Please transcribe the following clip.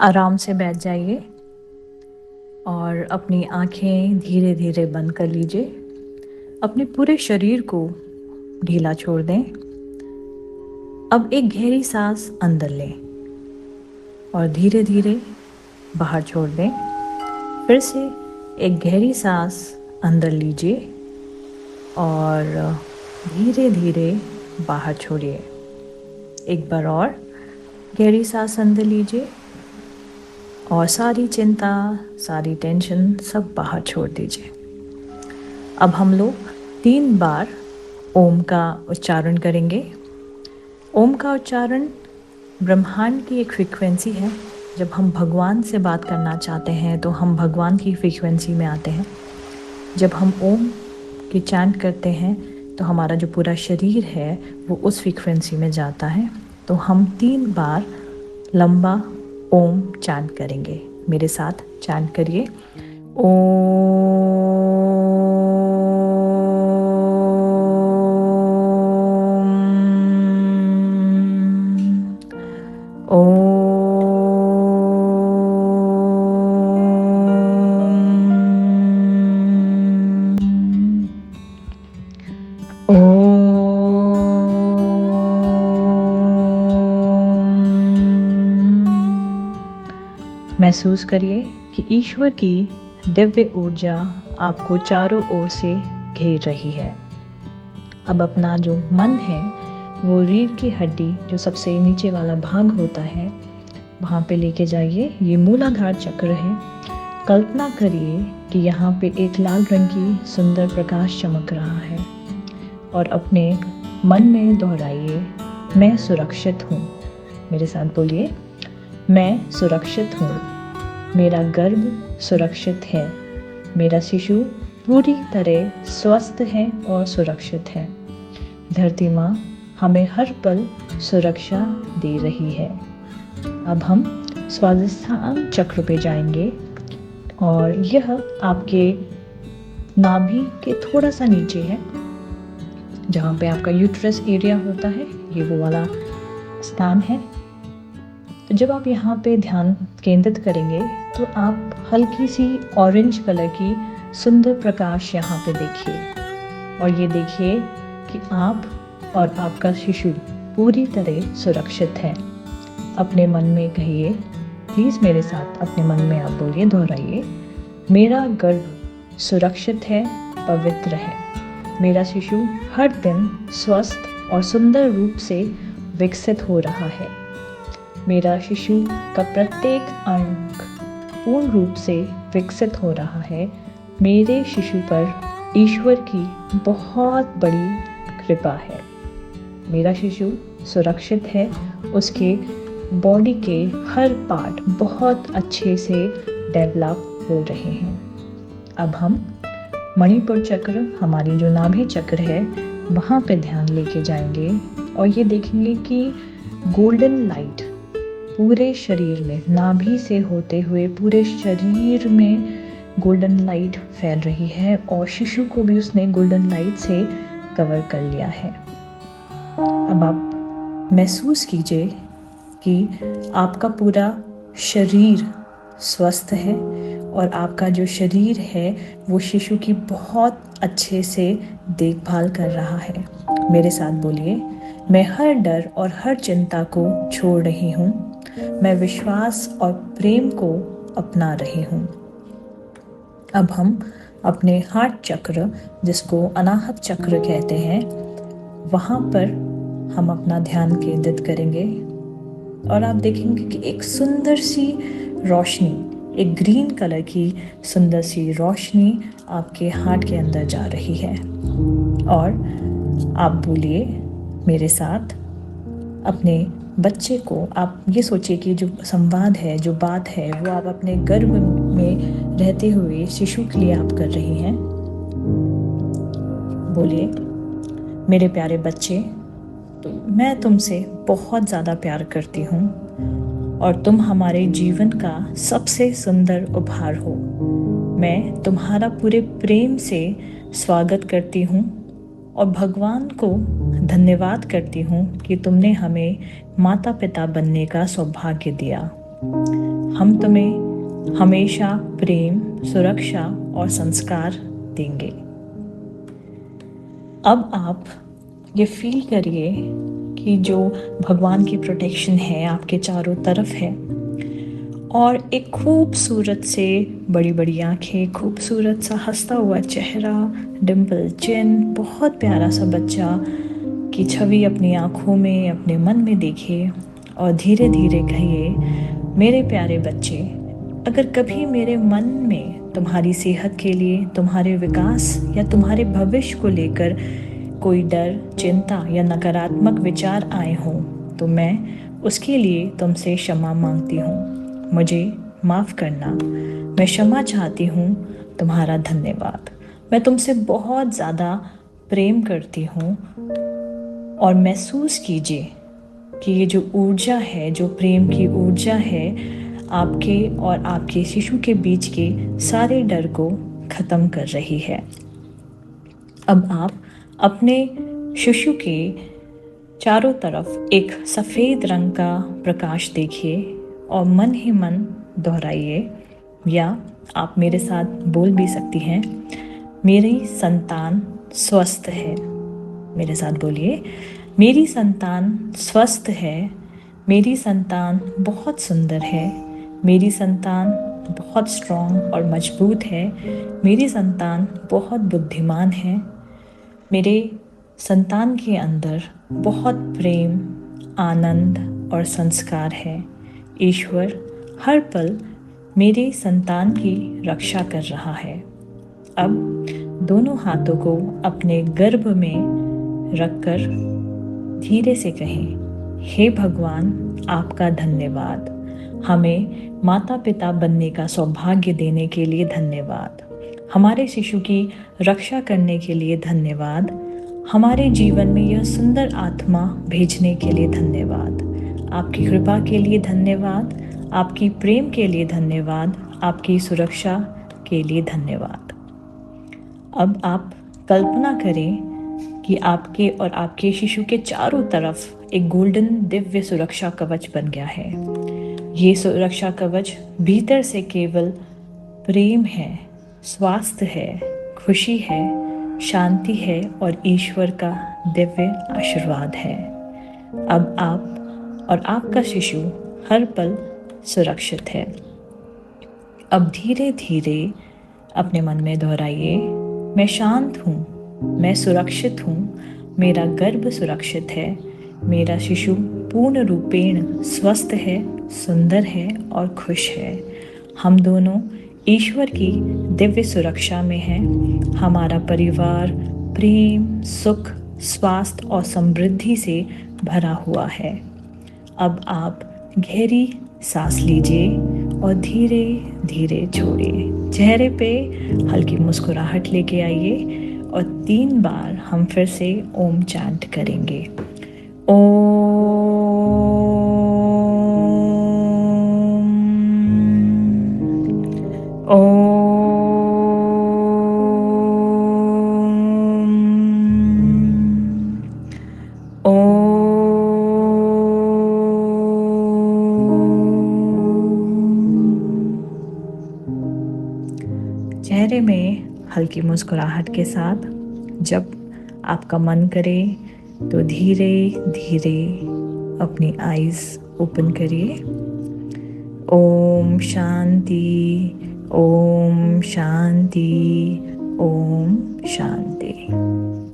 आराम से बैठ जाइए और अपनी आँखें धीरे धीरे बंद कर लीजिए। अपने पूरे शरीर को ढीला छोड़ दें। अब एक गहरी सांस अंदर लें और धीरे धीरे बाहर छोड़ दें। फिर से एक गहरी सांस अंदर लीजिए और धीरे धीरे बाहर छोड़िए। एक बार और गहरी सांस अंदर लीजिए और सारी चिंता, सारी टेंशन सब बाहर छोड़ दीजिए। अब हम लोग 3 बार ओम का उच्चारण करेंगे। ओम का उच्चारण ब्रह्मांड की एक फ्रीक्वेंसी है। जब हम भगवान से बात करना चाहते हैं तो हम भगवान की फ्रीक्वेंसी में आते हैं। जब हम ओम की चैंट करते हैं तो हमारा जो पूरा शरीर है वो उस फ्रीक्वेंसी में जाता है। तो हम 3 बार लंबा ओम चैंट करेंगे। मेरे साथ चैंट करिए। महसूस करिए कि ईश्वर की दिव्य ऊर्जा आपको चारों ओर से घेर रही है। अब अपना जो मन है वो रीढ़ की हड्डी जो सबसे नीचे वाला भाग होता है वहाँ पे लेके जाइए। ये मूलाधार चक्र है। कल्पना करिए कि यहाँ पे एक लाल रंग की सुंदर प्रकाश चमक रहा है और अपने मन में दोहराइए, मैं सुरक्षित हूँ। मेरे साथ बोलिए, मैं सुरक्षित हूँ। मेरा गर्भ सुरक्षित है। मेरा शिशु पूरी तरह स्वस्थ है और सुरक्षित है। धरती माँ हमें हर पल सुरक्षा दे रही है। अब हम स्वादिष्ठान चक्र पे जाएंगे और यह आपके नाभि के थोड़ा सा नीचे है, जहाँ पे आपका यूट्रस एरिया होता है। ये वो वाला स्थान है। तो जब आप यहाँ पे ध्यान केंद्रित करेंगे तो आप हल्की सी ऑरेंज कलर की सुंदर प्रकाश यहाँ पे देखिए और ये देखिए कि आप और आपका शिशु पूरी तरह सुरक्षित है। अपने मन में कहिए, प्लीज़ मेरे साथ अपने मन में आप बोलिए, दोहराइए, मेरा गर्भ सुरक्षित है, पवित्र है। मेरा शिशु हर दिन स्वस्थ और सुंदर रूप से विकसित हो रहा है। मेरा शिशु का प्रत्येक अंग पूर्ण रूप से विकसित हो रहा है। मेरे शिशु पर ईश्वर की बहुत बड़ी कृपा है। मेरा शिशु सुरक्षित है। उसके बॉडी के हर पार्ट बहुत अच्छे से डेवलप हो रहे हैं। अब हम मणिपुर चक्र, हमारी जो नाभि चक्र है, वहाँ पे ध्यान लेके जाएंगे और ये देखेंगे कि गोल्डन लाइट पूरे शरीर में, नाभि से होते हुए पूरे शरीर में गोल्डन लाइट फैल रही है और शिशु को भी उसने गोल्डन लाइट से कवर कर लिया है। अब आप महसूस कीजिए कि आपका पूरा शरीर स्वस्थ है और आपका जो शरीर है वो शिशु की बहुत अच्छे से देखभाल कर रहा है। मेरे साथ बोलिए, मैं हर डर और हर चिंता को छोड़ रही हूँ। मैं विश्वास और प्रेम को अपना रही हूँ। अब हम अपने हार्ट चक्र, जिसको अनाहत चक्र कहते हैं, वहाँ पर हम अपना ध्यान केंद्रित करेंगे और आप देखेंगे कि एक सुंदर सी रोशनी, एक ग्रीन कलर की सुंदर सी रोशनी आपके हार्ट के अंदर जा रही है। और आप बोलिए मेरे साथ, अपने बच्चे को आप ये सोचिए कि जो संवाद है, जो बात है, वो आप अपने गर्भ में रहते हुए शिशु के लिए आप कर रही हैं। बोलिए, मेरे प्यारे बच्चे, तो मैं तुमसे बहुत ज़्यादा प्यार करती हूँ और तुम हमारे जीवन का सबसे सुंदर उपहार हो। मैं तुम्हारा पूरे प्रेम से स्वागत करती हूँ और भगवान को धन्यवाद करती हूँ कि तुमने हमें माता पिता बनने का सौभाग्य दिया। हम तुम्हें हमेशा प्रेम, सुरक्षा और संस्कार देंगे। अब आप ये फील करिए कि जो भगवान की प्रोटेक्शन है आपके चारों तरफ है, और एक खूबसूरत से बड़ी बड़ी आंखें, खूबसूरत सा हंसता हुआ चेहरा, डिम्पल चिन, बहुत प्यारा सा बच्चा की छवि अपनी आँखों में, अपने मन में देखिए और धीरे धीरे कहिए, मेरे प्यारे बच्चे, अगर कभी मेरे मन में तुम्हारी सेहत के लिए, तुम्हारे विकास या तुम्हारे भविष्य को लेकर कोई डर, चिंता या नकारात्मक विचार आए हों तो मैं उसके लिए तुमसे क्षमा मांगती हूँ। मुझे माफ़ करना, मैं क्षमा चाहती हूँ। तुम्हारा धन्यवाद। मैं तुमसे बहुत ज़्यादा प्रेम करती हूँ। और महसूस कीजिए कि ये जो ऊर्जा है, जो प्रेम की ऊर्जा है, आपके और आपके शिशु के बीच के सारे डर को ख़त्म कर रही है। अब आप अपने शिशु के चारों तरफ एक सफ़ेद रंग का प्रकाश देखिए और मन ही मन दोहराइए, या आप मेरे साथ बोल भी सकती हैं, मेरी संतान स्वस्थ है। मेरे साथ बोलिए, मेरी संतान स्वस्थ है, मेरी संतान बहुत सुंदर है, मेरी संतान बहुत स्ट्रॉन्ग और मजबूत है, मेरी संतान बहुत बुद्धिमान है, मेरे संतान के अंदर बहुत प्रेम, आनंद और संस्कार है। ईश्वर हर पल मेरे संतान की रक्षा कर रहा है। अब दोनों हाथों को अपने गर्भ में रखकर धीरे से कहें, हे भगवान, आपका धन्यवाद। हमें माता पिता बनने का सौभाग्य देने के लिए धन्यवाद। हमारे शिशु की रक्षा करने के लिए धन्यवाद। हमारे जीवन में यह सुंदर आत्मा भेजने के लिए धन्यवाद। आपकी कृपा के लिए धन्यवाद। आपकी प्रेम के लिए धन्यवाद। आपकी सुरक्षा के लिए धन्यवाद। अब आप कल्पना करें कि आपके और आपके शिशु के चारों तरफ एक गोल्डन दिव्य सुरक्षा कवच बन गया है। ये सुरक्षा कवच भीतर से केवल प्रेम है, स्वास्थ्य है, खुशी है, शांति है और ईश्वर का दिव्य आशीर्वाद है। अब आप और आपका शिशु हर पल सुरक्षित है। अब धीरे धीरे अपने मन में दोहराइए, मैं शांत हूँ, मैं सुरक्षित हूँ, मेरा गर्भ सुरक्षित है, मेरा शिशु पूर्ण रूपेण स्वस्थ है, सुंदर है और खुश है। हम दोनों ईश्वर की दिव्य सुरक्षा में हैं। हमारा परिवार प्रेम, सुख, स्वास्थ्य और समृद्धि से भरा हुआ है। अब आप गहरी सांस लीजिए और धीरे धीरे छोड़िए। चेहरे पे हल्की मुस्कुराहट लेके आइए और 3 बार हम फिर से ओम चैंट करेंगे। चेहरे में हल्की मुस्कुराहट के साथ जब आपका मन करे तो धीरे धीरे अपनी आईज ओपन करिए। ओम शांति, ओम शांति, ओम शांति।